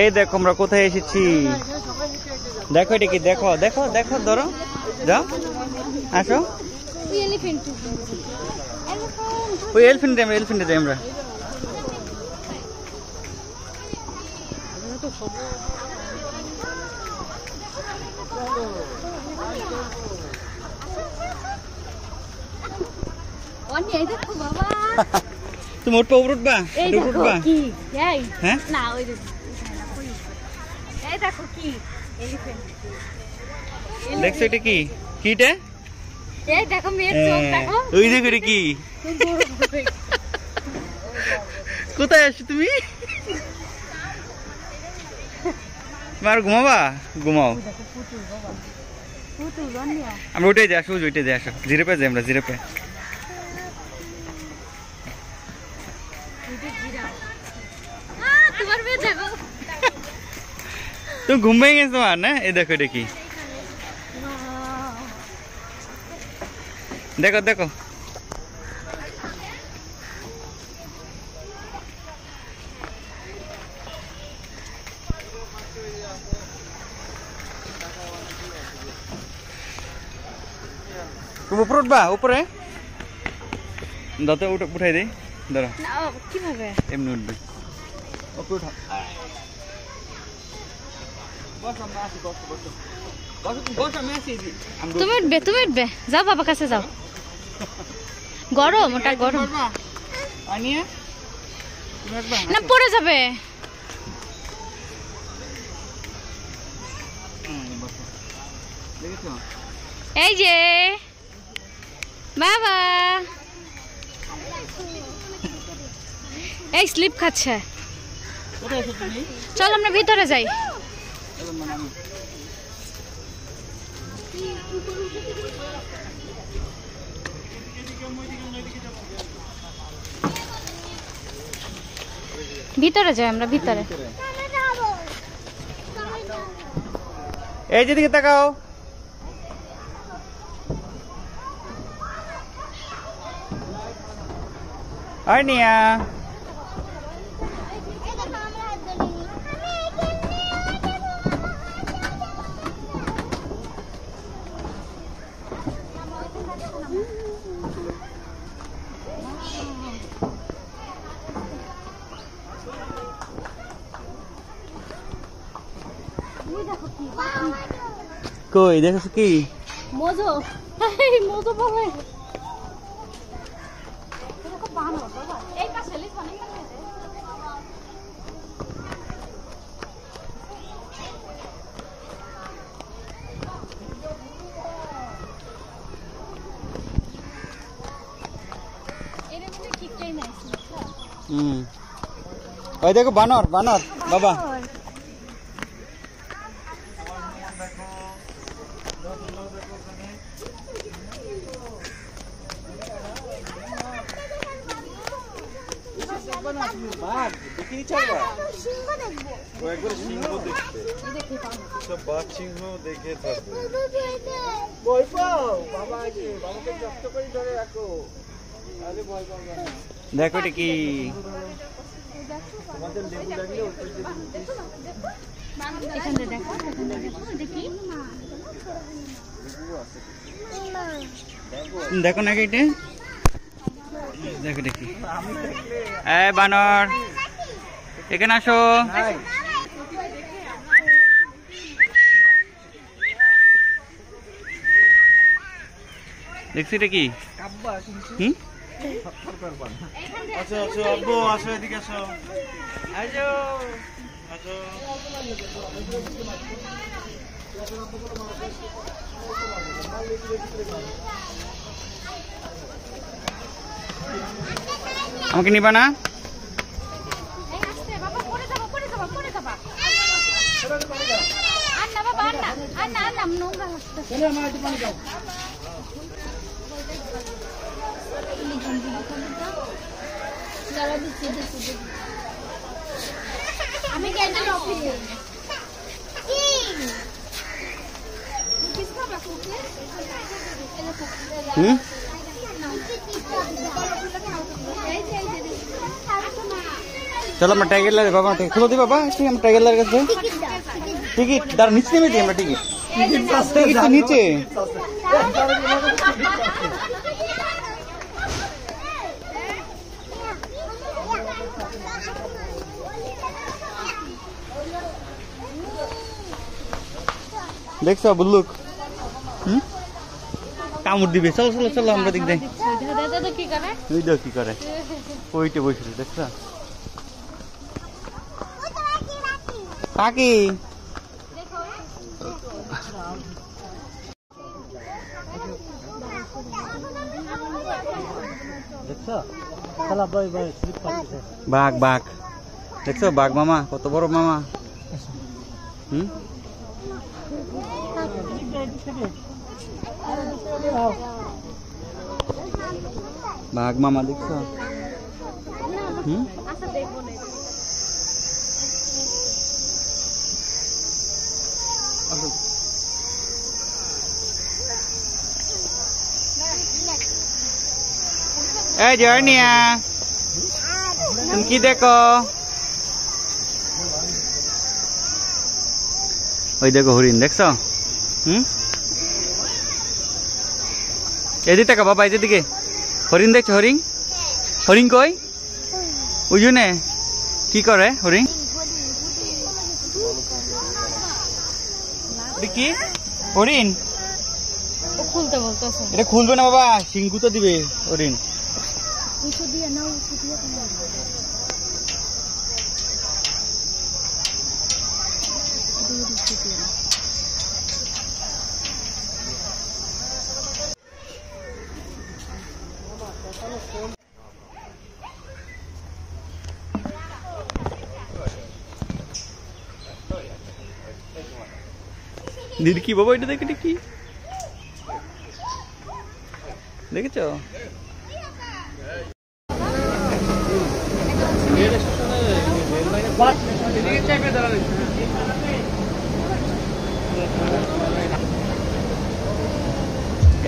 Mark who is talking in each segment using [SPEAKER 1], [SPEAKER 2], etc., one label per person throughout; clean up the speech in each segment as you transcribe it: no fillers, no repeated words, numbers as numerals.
[SPEAKER 1] এই দেখো আমরা কোথায় এসেছি, দেখো এটা কি, দেখো দেখো দেখো, ধরো যাও, আসো। ওই এলিফ্যান্ট যাই আমরা। তুমি উঠবা, উঠবা উঠবা, হ্যাঁ দেখছো এটা কি, কিটা ওই দেখো এটা কি, কোথায় আসছো তুমি? তোমার ঘুমাবা, ঘুমাও, আমরা উঠে যাই, আসো উঠে যাই, আসো জিরে পাই যাই আমরা, জিরে পাই। তুমি ঘুম ভেঙে গেছো তোমার না? এই দেখো এটা কি, দেখো দেখো, তুমি উপরে উঠবা, উপরে দাঁতে উঠাই দেই, দাঁড়া কিভাবে এমনি উঠবে, উপরে উঠা,
[SPEAKER 2] তুমি উঠবে, তুমি উঠবে, যাও বাবার কাছে যাও, গরম, ওটা গরম না, পড়ে যাবে। এই যে বাবা, এই স্লিপ খাচ্ছে, চল আমরা ভিতরে যাই। ভিতরে যাই আমরা, ভিতরে।
[SPEAKER 1] এই যেদিকে তাকাও, আর নিয়া কই দেখছো কি,
[SPEAKER 2] মজো মজো পাবে, এই পাশে
[SPEAKER 1] ওই দেখো বানর, বানর বাবা, দেখো এটা কি, দেখো না এটা, দেখো দেখি, এই বানর এখানে আসো, দেখছি এটা কি, আচ্ছা আচ্ছা আব্বু আসো, এদিকে আসো, আসো আসো, আমাকে নিবা না?
[SPEAKER 2] আমি
[SPEAKER 1] চলো আমরা টাইগার লাগে বাবা খুলো দি বাবা ঠিক আমরা টাইগার লাগে কাছে টিকিট দাঁড়া নিচে নেমে দিই আমরা টিকিট টিকিট তো নিচে দেখছো বুল্লুক কামড় দিবে চলো চলো চলো আমরা দিক দেখ ওই দেখ কি করে ওইটা বসে দেখছো পাখি বাঘ বাঘ দেখছো বাঘ মামা কত বড় মামা বাঘ মামা দেখছো এই জর্নিয়া তুমি কি দেখো ওই দেখো হরিণ দেখছো এদিকে টাকা বাবা এদিকে হরিণ দেখছো হরিণ হরিণ কই ওই জন্য কি করে হরিণ কি হরিণ
[SPEAKER 2] খুলতে বলতেছে
[SPEAKER 1] এটা খুলবে না বাবা সিংকু তো দিবে হরিণ দিদি কি বাবা এটা দেখে কি দেখেছ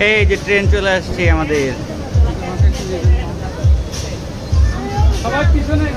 [SPEAKER 1] এই যে ট্রেন চলে আসছে আমাদের সবাই পিছনে